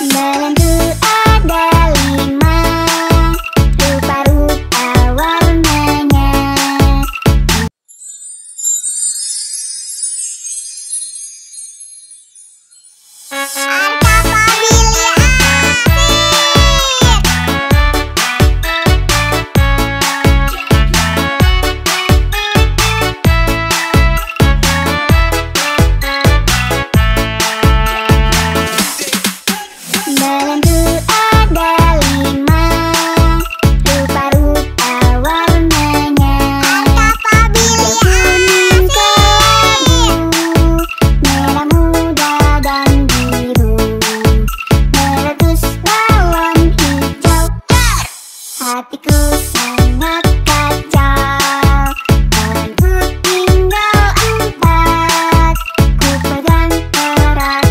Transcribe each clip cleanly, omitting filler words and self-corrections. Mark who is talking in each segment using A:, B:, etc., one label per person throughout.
A: Dalamku ada 5 rupa-rupa warnanya. Dalamku ada 5 rupa-rupa warnanya. Kuning, kelabu, merah muda dan biru, meletus balon hijau. Hatiku sangat kacau, balonku tinggal 4, ku pegang erat-erat.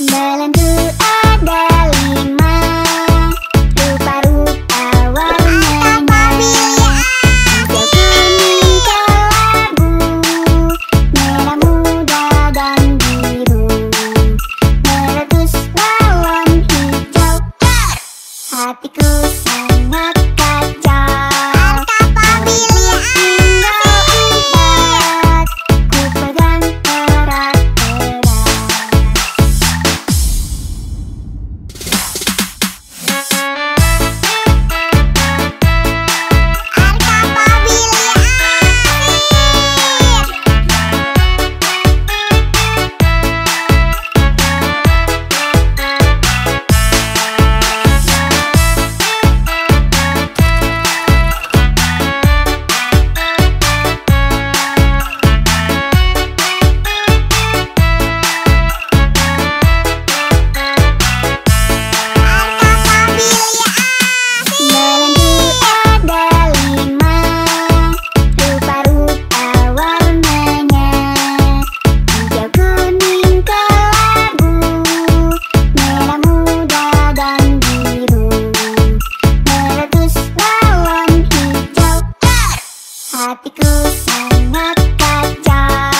A: Dalamku ada 5 rupa-rupa warnanya. Hijau, kuning, kelabu, merah muda dan biru, meletus balon hijau. Hatiku sangat kacau, balonku tinggal 4, ku pegang erat-erat. Dalamku ada 5 rupa-rupa warnanya. Hijau, kuning, kelabu, merah muda dan biru, meletus balon hijau. Hatiku sangat kacau,